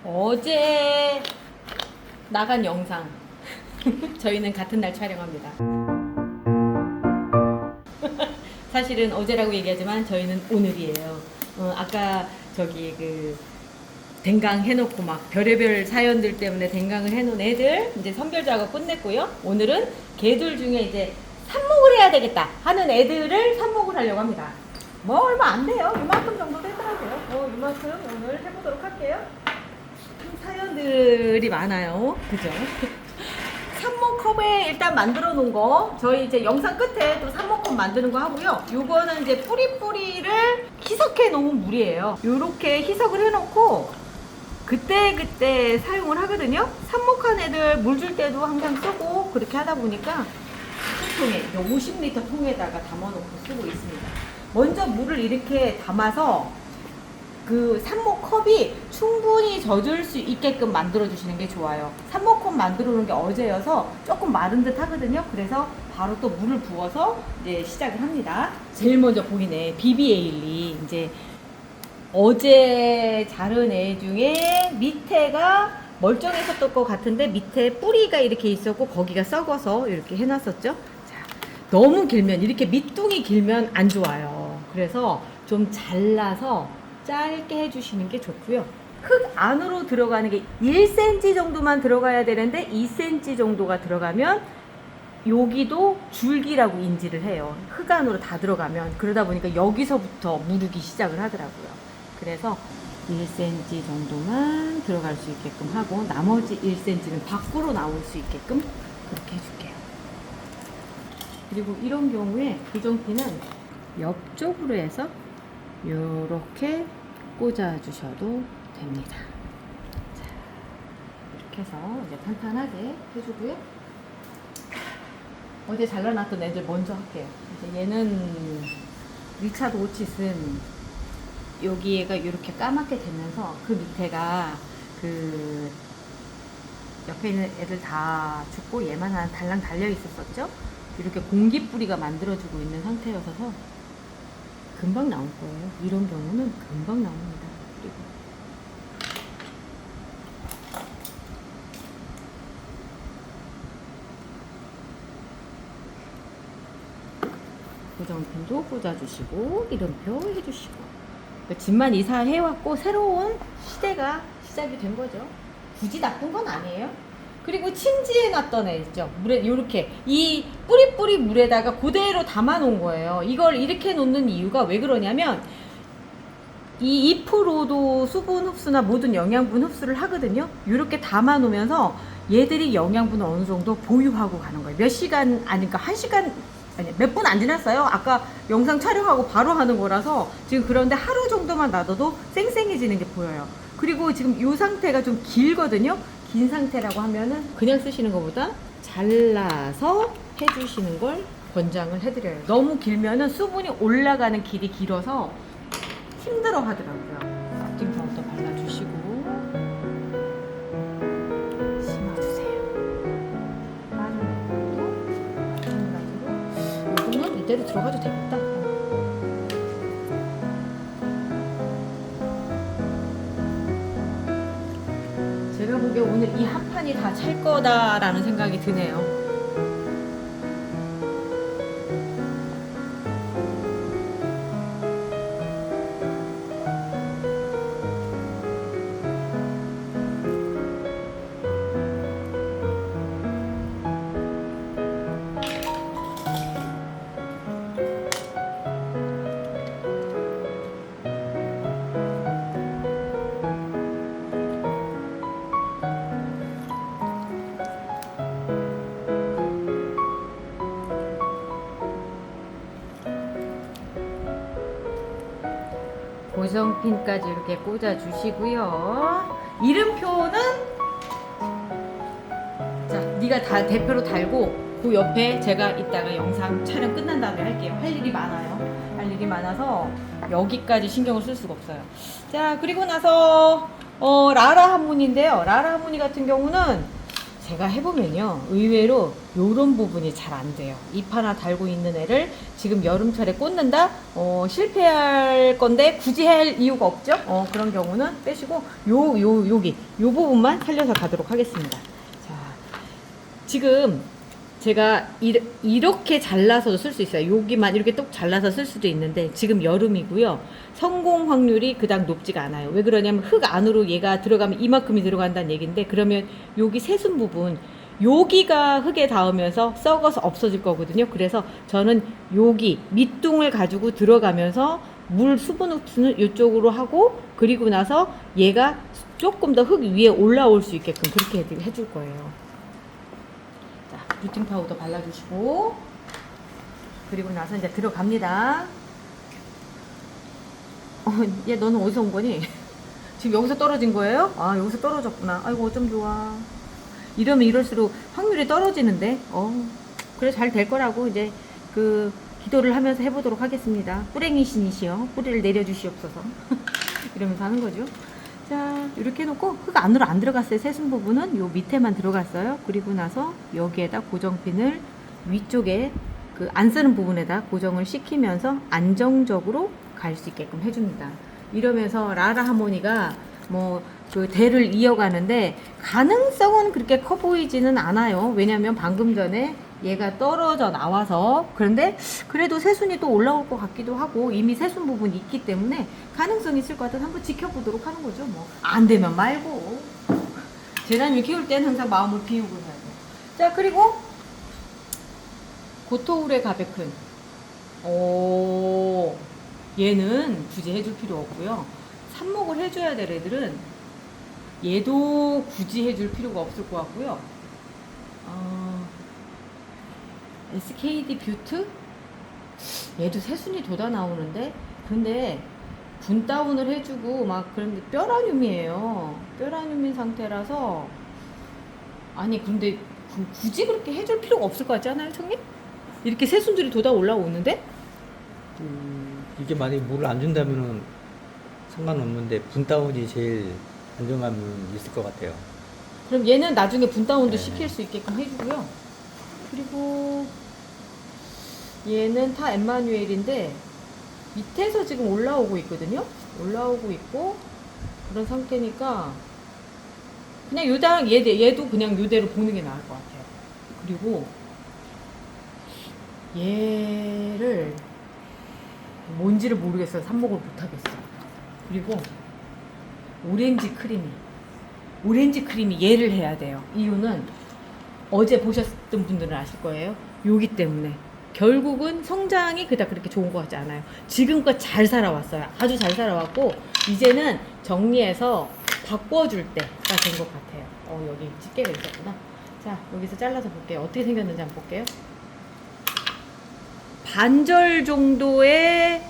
어제 나간 영상 저희는 같은 날 촬영합니다. 사실은 어제라고 얘기하지만 저희는 오늘이에요. 아까 저기 댕강 해놓고 막 별의별 사연들 때문에 댕강을 해놓은 애들 이제 선별 작업 끝냈고요. 오늘은 걔들 중에 이제 삽목을 해야 되겠다 하는 애들을 삽목을 하려고 합니다. 뭐 얼마 안 돼요. 이만큼 정도 되더라고요. 이만큼 오늘 해보도록 할게요. 사연들이 많아요. 그죠? 삽목컵에 일단 만들어 놓은 거 저희 이제 영상 끝에 또 삽목컵 만드는 거 하고요. 요거는 이제 뿌리를 희석해 놓은 물이에요. 요렇게 희석을 해 놓고 그때 사용을 하거든요. 삽목한 애들 물 줄 때도 항상 쓰고 그렇게 하다 보니까 한 통에 50리터 통에다가 담아 놓고 쓰고 있습니다. 먼저 물을 이렇게 담아서 그 삽목컵이 충분히 젖을 수 있게끔 만들어 주시는 게 좋아요. 삽목컵 만들어 놓은 게 어제여서 조금 마른 듯 하거든요. 그래서 바로 또 물을 부어서 이제 시작을 합니다. 제일 먼저 보이네. 비비에일리. 이제 어제 자른 애 중에 밑에가 멀쩡했었던 것 같은데 밑에 뿌리가 이렇게 있었고 거기가 썩어서 이렇게 해놨었죠. 자, 너무 길면 이렇게 밑둥이 길면 안 좋아요. 그래서 좀 잘라서 짧게 해주시는 게 좋고요. 흙 안으로 들어가는 게 1cm 정도만 들어가야 되는데 2cm 정도가 들어가면 여기도 줄기라고 인지를 해요. 흙 안으로 다 들어가면. 그러다 보니까 여기서부터 무르기 시작을 하더라고요. 그래서 1cm 정도만 들어갈 수 있게끔 하고 나머지 1cm는 밖으로 나올 수 있게끔 그렇게 해줄게요. 그리고 이런 경우에 고정핀은 옆쪽으로 해서 이렇게 꽂아 주셔도 됩니다. 자, 이렇게 해서 이제 탄탄하게 해주고요. 어제 잘라놨던 애들 먼저 할게요. 이제 얘는 리차드 오칫은 여기가 이렇게 까맣게 되면서 그 밑에가 그 옆에 있는 애들 다 죽고 얘만 하나 달랑 달려 있었었죠. 이렇게 공기뿌리가 만들어지고 있는 상태여서 금방 나올 거예요. 이런 경우는 금방 나옵니다. 그리고 고정핀도 꽂아주시고 이름표 해주시고 집만 이사해왔고 새로운 시대가 시작이 된 거죠. 굳이 나쁜 건 아니에요. 그리고 침지해놨던 애 있죠. 물에 이렇게 이 뿌리 물에다가 그대로 담아 놓은 거예요. 이걸 이렇게 놓는 이유가 왜 그러냐면 이 잎으로도 수분 흡수나 모든 영양분 흡수를 하거든요. 이렇게 담아 놓으면서 얘들이 영양분을 어느 정도 보유하고 가는 거예요. 몇 시간 아니니까 1시간 아니 몇 분 안 지났어요. 아까 영상 촬영하고 바로 하는 거라서 지금 그런데 하루 정도만 놔둬도 쌩쌩해지는 게 보여요. 그리고 지금 이 상태가 좀 길거든요. 긴 상태라고 하면은 그냥 쓰시는 것보다 잘라서 해주시는 걸 권장을 해드려요. 너무 길면은 수분이 올라가는 길이 길어서 힘들어 하더라고요. 앞뒤부터 발라주시고 심어주세요. 빠른 것도 마찬가지로 요거는 이대로 들어가도 되겠다. 제가 보기에 오늘 이 한 판이 다 찰 거다라는 생각이 드네요. 고정핀까지 이렇게 꽂아 주시고요. 이름표는 자, 네가 다 대표로 달고 그 옆에 제가 이따가 영상 촬영 끝난 다음에 할게요. 할 일이 많아요. 할 일이 많아서 여기까지 신경을 쓸 수가 없어요. 자, 그리고 나서 라라 하모니인데요. 라라 하모니 같은 경우는 제가 해보면요, 의외로 요런 부분이 잘 안 돼요. 잎 하나 달고 있는 애를 지금 여름철에 꽂는다? 실패할 건데 굳이 할 이유가 없죠? 그런 경우는 빼시고 여기 요 부분만 살려서 가도록 하겠습니다. 자, 지금 제가 이렇게 잘라서도 쓸 수 있어요. 여기만 이렇게 똑 잘라서 쓸 수도 있는데 지금 여름이고요. 성공 확률이 그닥 높지가 않아요. 왜 그러냐면 흙 안으로 얘가 들어가면 이만큼이 들어간다는 얘기인데, 그러면 여기 새순 부분, 여기가 흙에 닿으면서 썩어서 없어질 거거든요. 그래서 저는 여기 밑둥을 가지고 들어가면서 물 수분 흡수는 이쪽으로 하고, 그리고 나서 얘가 조금 더 흙 위에 올라올 수 있게끔 그렇게 해줄 거예요. 루팅 파우더 발라주시고, 그리고 나서 이제 들어갑니다. 얘 너는 어디서 온 거니? 지금 여기서 떨어진 거예요? 아, 여기서 떨어졌구나. 아이고, 어쩜 좋아. 이러면 이럴수록 확률이 떨어지는데, 그래, 잘 될 거라고 이제 기도를 하면서 해보도록 하겠습니다. 뿌랭이 신이시여, 뿌리를 내려주시옵소서. 이러면서 하는 거죠. 자, 이렇게 해놓고 흙 안으로 안 들어갔어요. 새순 부분은 요 밑에만 들어갔어요. 그리고 나서 여기에다 고정핀을 위쪽에 안 쓰는 부분에다 고정을 시키면서 안정적으로 갈 수 있게끔 해줍니다. 이러면서 라라 하모니가 대를 이어가는데 가능성은 그렇게 커 보이지는 않아요. 왜냐면 방금 전에 얘가 떨어져 나와서. 그런데 그래도 새순이 또 올라올 것 같기도 하고, 이미 새순 부분이 있기 때문에 가능성이 있을 것 같아서 한번 지켜보도록 하는 거죠. 안 되면 말고. 제라늄 키울 때는 항상 마음을 비우고 해야 돼요. 자, 그리고 고토우레 가베큰, 얘는 굳이 해줄 필요 없고요. 삽목을 해줘야 될 애들은 얘도 굳이 해줄 필요가 없을 것 같고요. SKD 뷰트? 얘도 새순이 돋아 나오는데, 근데 분다운을 해주고 그런데 뼈라늄이에요. 뼈라늄인 상태라서, 아니 근데 굳이 그렇게 해줄 필요가 없을 것 같지 않아요, 청님? 이렇게 새순들이 돋아 올라오는데? 이게 만약에 물을 안 준다면은 상관없는데 분다운이 제일 안정감이 있을 것 같아요. 그럼 얘는 나중에 분다운도 네. 시킬 수 있게끔 해주고요. 그리고 얘는 타 엠마누엘인데 밑에서 지금 올라오고 있거든요. 올라오고 있고 그런 상태니까 그냥 얘도 그냥 요대로 보는 게 나을 것 같아요. 그리고 얘를 뭔지를 모르겠어요. 삽목을 못하겠어요. 그리고 오렌지 크림이 얘를 해야 돼요. 이유는 어제 보셨던 분들은 아실 거예요. 요기 때문에. 결국은 성장이 그닥 그렇게 좋은 것 같지 않아요. 지금껏 잘 살아왔어요. 아주 잘 살아왔고, 이제는 정리해서 바꿔줄 때가 된 것 같아요. 여기 집게가 있었구나. 자, 여기서 잘라서 볼게요. 어떻게 생겼는지 한번 볼게요. 반절 정도의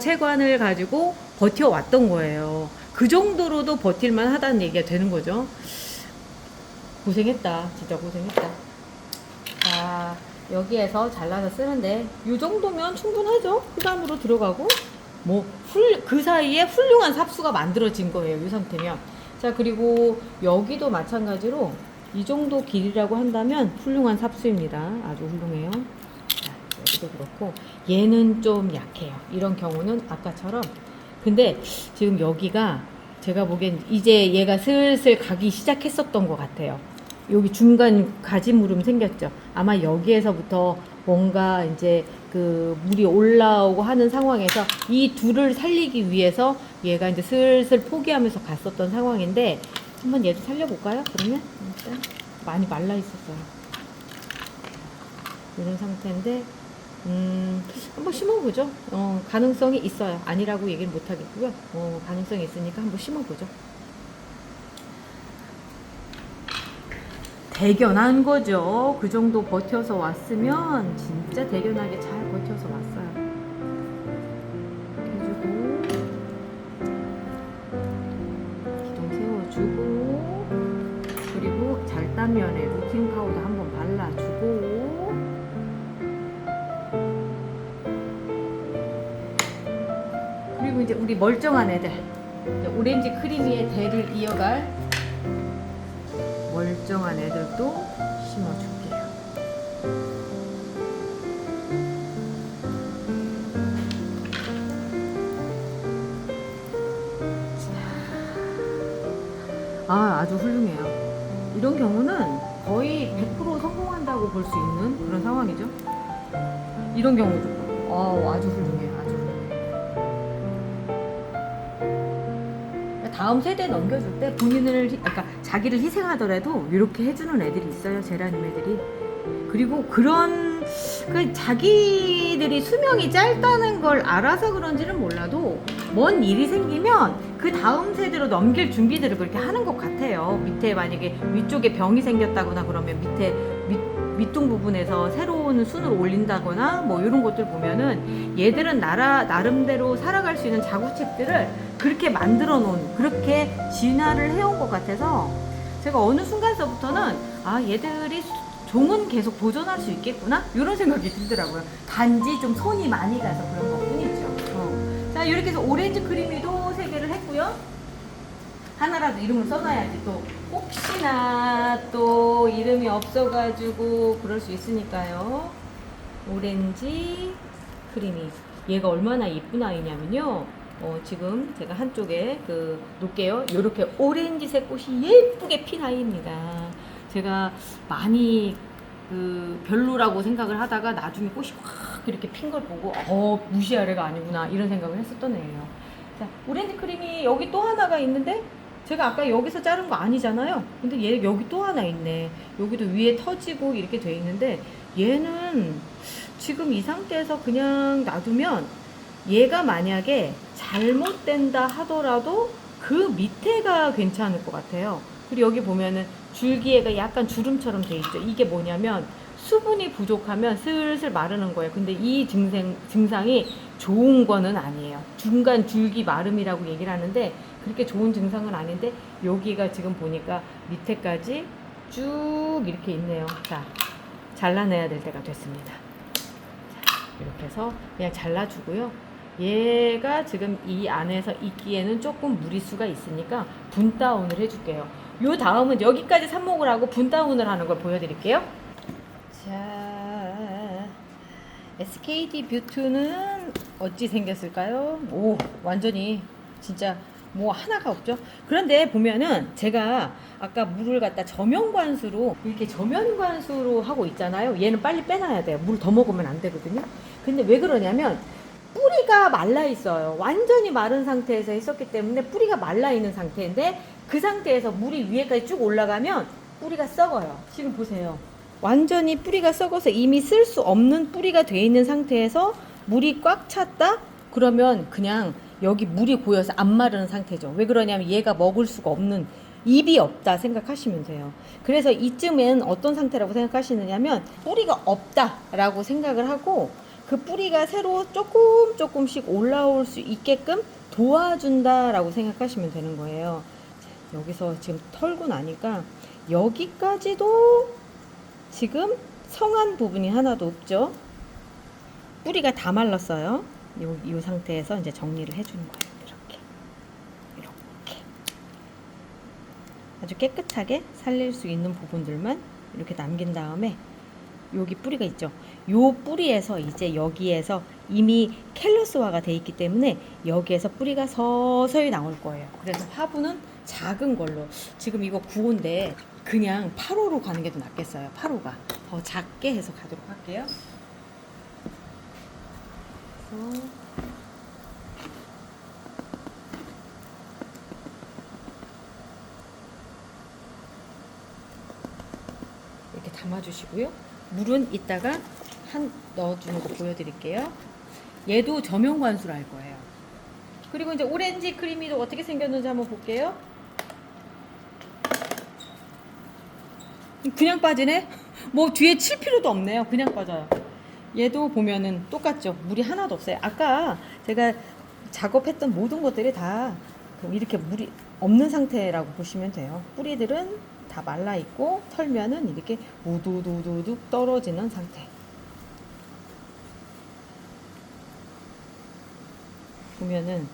체관을 가지고 버텨왔던 거예요. 그 정도로도 버틸만 하다는 얘기가 되는 거죠. 고생했다. 진짜 고생했다. 자, 여기에서 잘라서 쓰는데 이 정도면 충분하죠. 흑암으로 들어가고 그 사이에 훌륭한 삽수가 만들어진 거예요. 이 상태면. 자, 그리고 여기도 마찬가지로 이 정도 길이라고 한다면 훌륭한 삽수입니다. 아주 훌륭해요. 자, 여기도 그렇고 얘는 좀 약해요. 이런 경우는 아까처럼. 근데 지금 여기가 제가 보기엔 이제 얘가 슬슬 가기 시작했었던 것 같아요. 여기 중간 가지무름 생겼죠. 아마 여기에서부터 뭔가 이제 물이 올라오고 하는 상황에서 이 둘을 살리기 위해서 얘가 이제 슬슬 포기하면서 갔었던 상황인데, 한번 얘도 살려볼까요? 그러면 일단 많이 말라 있었어요. 이런 상태인데 한번 심어보죠. 가능성이 있어요. 아니라고 얘기를 못하겠고요. 가능성이 있으니까 한번 심어보죠. 대견한 거죠. 그 정도 버텨서 왔으면 진짜 대견하게 잘 버텨서 왔어요. 이렇게 해주고 기둥 세워주고, 그리고 잘 따면에 루팅 파우더 한번 발라주고, 그리고 이제 우리 멀쩡한 애들, 오렌지 크리미의 대를 이어갈 멀쩡한 애들도 심어줄게요. 아주 훌륭해요. 이런 경우는 거의 100% 성공한다고 볼 수 있는 그런 상황이죠. 이런 경우도 아주 훌륭해요. 아주 훌륭해요. 다음 세대 넘겨줄 때 본인을 그러니까 자기를 희생하더라도 이렇게 해주는 애들이 있어요. 제라늄 애들이. 그리고 그런 자기들이 수명이 짧다는 걸 알아서 그런지는 몰라도 뭔 일이 생기면 그 다음 세대로 넘길 준비들을 그렇게 하는 것 같아요. 밑에 만약에 위쪽에 병이 생겼다거나 그러면 밑에 밑둥 부분에서 새로운 순을 올린다거나 뭐 이런 것들 보면은 얘들은 나름대로 살아갈 수 있는 자구책들을 그렇게 만들어 놓은, 그렇게 진화를 해온 것 같아서 제가 어느 순간서부터는 얘들이 종은 계속 보존할 수 있겠구나 이런 생각이 들더라고요. 단지 좀 손이 많이 가서 그런 것 뿐이죠. 자, 이렇게 해서 오렌지 크리미도 3개를 했고요. 하나라도 이름을 써놔야지 또 혹시나 또 이름이 없어가지고 그럴 수 있으니까요. 오렌지 크리미, 얘가 얼마나 이쁜 아이냐면요, 지금 제가 한쪽에 놓을게요. 이렇게 오렌지색 꽃이 예쁘게 핀 아이입니다. 제가 많이 별로라고 생각을 하다가 나중에 꽃이 확 이렇게 핀 걸 보고 무시할 애가 아니구나 이런 생각을 했었던 애예요. 자, 오렌지 크림이 여기 또 하나가 있는데 제가 아까 여기서 자른 거 아니잖아요. 근데 얘 여기 또 하나 있네. 여기도 위에 터지고 이렇게 돼 있는데 얘는 지금 이 상태에서 그냥 놔두면 얘가 만약에 잘못된다 하더라도 그 밑에가 괜찮을 것 같아요. 그리고 여기 보면은 줄기에가 약간 주름처럼 돼 있죠. 이게 뭐냐면 수분이 부족하면 슬슬 마르는 거예요. 근데 이 증상이 좋은 거는 아니에요. 중간 줄기 마름이라고 얘기를 하는데 그렇게 좋은 증상은 아닌데 여기가 지금 보니까 밑에까지 쭉 이렇게 있네요. 자, 잘라내야 될 때가 됐습니다. 자, 이렇게 해서 그냥 잘라주고요. 얘가 지금 이 안에서 있기에는 조금 무리수가 있으니까 분다운을 해줄게요. 요 다음은 여기까지 삽목을 하고 분다운을 하는 걸 보여드릴게요. 자, SKD 뷰트는 어찌 생겼을까요? 완전히 진짜 뭐 하나가 없죠. 그런데 보면은 제가 아까 물을 갖다 저면관수로 이렇게 저면관수로 하고 있잖아요. 얘는 빨리 빼놔야 돼요. 물 더 먹으면 안 되거든요. 근데 왜 그러냐면 뿌리가 말라 있어요. 완전히 마른 상태에서 했었기 때문에 뿌리가 말라 있는 상태인데 그 상태에서 물이 위에까지 쭉 올라가면 뿌리가 썩어요. 지금 보세요. 완전히 뿌리가 썩어서 이미 쓸 수 없는 뿌리가 돼 있는 상태에서 물이 꽉 찼다? 그러면 그냥 여기 물이 고여서 안 마르는 상태죠. 왜 그러냐면 얘가 먹을 수가 없는, 입이 없다 생각하시면 돼요. 그래서 이쯤엔 어떤 상태라고 생각하시느냐면 뿌리가 없다라고 생각을 하고 그 뿌리가 새로 조금씩 올라올 수 있게끔 도와준다라고 생각하시면 되는 거예요. 여기서 지금 털고 나니까 여기까지도 지금 성한 부분이 하나도 없죠. 뿌리가 다 말랐어요. 이 상태에서 이제 정리를 해주는 거예요. 이렇게 아주 깨끗하게 살릴 수 있는 부분들만 이렇게 남긴 다음에 여기 뿌리가 있죠. 요 뿌리에서 이제 여기에서 이미 캘러스화가 돼 있기 때문에 여기에서 뿌리가 서서히 나올 거예요. 그래서 화분은 작은 걸로, 지금 이거 9호인데 그냥 8호로 가는 게 더 낫겠어요. 8호가 더 작게 해서 가도록 할게요. 그래서 이렇게 담아주시고요. 물은 이따가 넣어주는 거 보여드릴게요. 얘도 저면관수로 할 거예요. 그리고 이제 오렌지 크리미도 어떻게 생겼는지 한번 볼게요. 그냥 빠지네? 뭐 뒤에 칠 필요도 없네요. 그냥 빠져요. 얘도 보면은 똑같죠. 물이 하나도 없어요. 아까 제가 작업했던 모든 것들이 다 이렇게 물이 없는 상태라고 보시면 돼요. 뿌리들은 다 말라 있고 털면은 이렇게 우두두두둑 떨어지는 상태. 보면은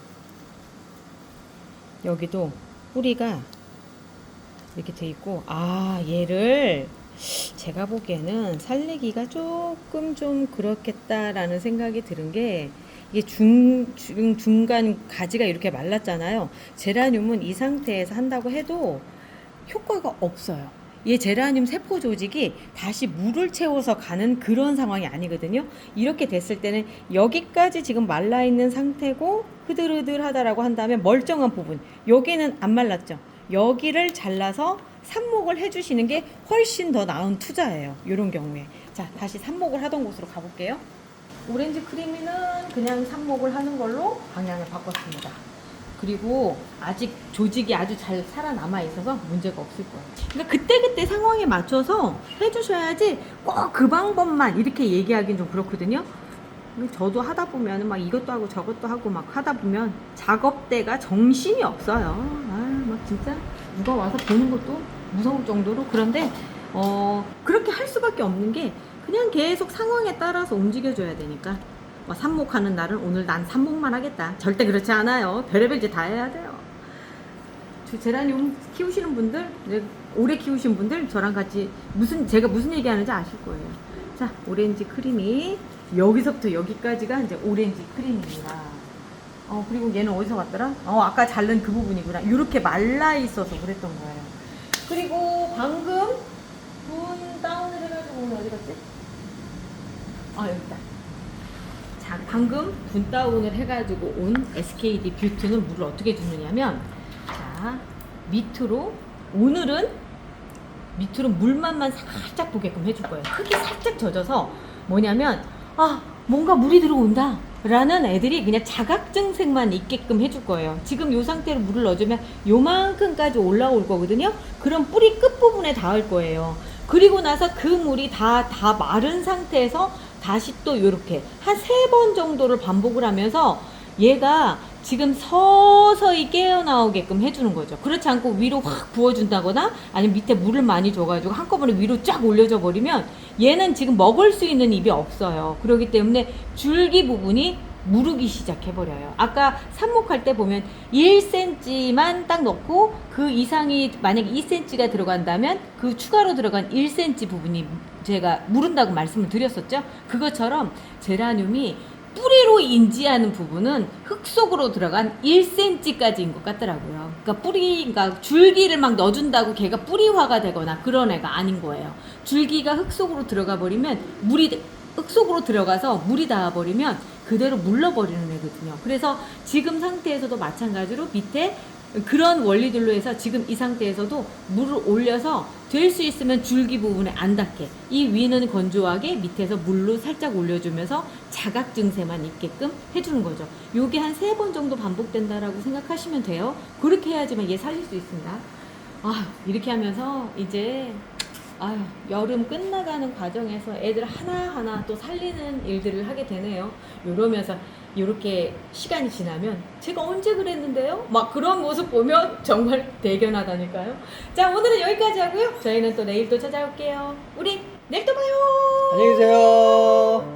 여기도 뿌리가 이렇게 돼 있고, 아, 얘를 제가 보기에는 살리기가 조금 좀 그렇겠다라는 생각이 드는 게, 이게 중간 가지가 이렇게 말랐잖아요. 제라늄은 이 상태에서 한다고 해도 효과가 없어요. 얘 제라늄 세포 조직이 다시 물을 채워서 가는 그런 상황이 아니거든요. 이렇게 됐을 때는 여기까지 지금 말라있는 상태고 흐들흐들하다라고 한다면 멀쩡한 부분, 여기는 안 말랐죠. 여기를 잘라서 삽목을 해주시는 게 훨씬 더 나은 투자예요. 이런 경우에. 자, 다시 삽목을 하던 곳으로 가볼게요. 오렌지 크리미는 그냥 삽목을 하는 걸로 방향을 바꿨습니다. 그리고 아직 조직이 아주 잘 살아남아 있어서 문제가 없을 거예요. 그러니까 그때그때 상황에 맞춰서 해주셔야지 꼭 그 방법만 이렇게 얘기하기는 좀 그렇거든요. 저도 하다 보면 막 이것도 하고 저것도 하고 막 하다 보면 작업대가 정신이 없어요. 아, 막 진짜 누가 와서 보는 것도 무서울 정도로. 그런데 그렇게 할 수밖에 없는 게 그냥 계속 상황에 따라서 움직여줘야 되니까. 삽목하는 날은 오늘 난 삽목만 하겠다. 절대 그렇지 않아요. 별의별 짓 다 해야 돼요. 제라늄 키우시는 분들, 오래 키우신 분들 저랑 같이 제가 무슨 얘기하는지 아실 거예요. 자, 오렌지 크림이 여기서부터 여기까지가 이제 오렌지 크림입니다. 그리고 얘는 어디서 왔더라? 아까 자른 그 부분이구나. 이렇게 말라 있어서 그랬던 거예요. 그리고 방금 분 다운을 해가지고 오늘 어디 갔지? 여기 있다. 자, 방금 분 다운을 해가지고 온 SKD 뷰트는 물을 어떻게 주느냐면, 자, 오늘은 밑으로 물맛만 살짝 보게끔 해줄 거예요. 흙이 살짝 젖어서 뭐냐면, 뭔가 물이 들어온다 라는 애들이 그냥 자각증색만 있게끔 해줄 거예요. 지금 이 상태로 물을 넣어주면 요만큼까지 올라올 거거든요. 그럼 뿌리 끝부분에 닿을 거예요. 그리고 나서 그 물이 다 마른 상태에서 다시 또 이렇게 한 3번 정도를 반복을 하면서 얘가 지금 서서히 깨어나오게끔 해주는 거죠. 그렇지 않고 위로 확 부어준다거나 아니면 밑에 물을 많이 줘가지고 한꺼번에 위로 쫙 올려져 버리면 얘는 지금 먹을 수 있는 입이 없어요. 그렇기 때문에 줄기 부분이 무르기 시작해버려요. 아까 삽목할 때 보면 1cm만 딱 넣고 그 이상이 만약에 2cm가 들어간다면 그 추가로 들어간 1cm 부분이 제가 무른다고 말씀을 드렸었죠. 그것처럼 제라늄이 뿌리로 인지하는 부분은 흙 속으로 들어간 1cm까지인 것 같더라고요. 그러니까 줄기를 막 넣어준다고 걔가 뿌리화가 되거나 그런 애가 아닌 거예요. 줄기가 흙 속으로 들어가 버리면 흙 속으로 들어가서 물이 닿아버리면 그대로 물러버리는 애거든요. 그래서 지금 상태에서도 마찬가지로 밑에 그런 원리들로 해서 지금 이 상태에서도 물을 올려서 될 수 있으면 줄기 부분에 안 닿게, 이 위는 건조하게 밑에서 물로 살짝 올려주면서 자각 증세만 있게끔 해주는 거죠. 요게 한 3번 정도 반복된다라고 생각하시면 돼요. 그렇게 해야지만 얘 살릴 수 있습니다. 이렇게 하면서 이제 여름 끝나가는 과정에서 애들 하나하나 또 살리는 일들을 하게 되네요. 이러면서 이렇게 시간이 지나면 제가 언제 그랬는데요? 막 그런 모습 보면 정말 대견하다니까요. 자, 오늘은 여기까지 하고요. 저희는 또 내일 또 찾아올게요. 우리 내일 또 봐요. 안녕히 계세요.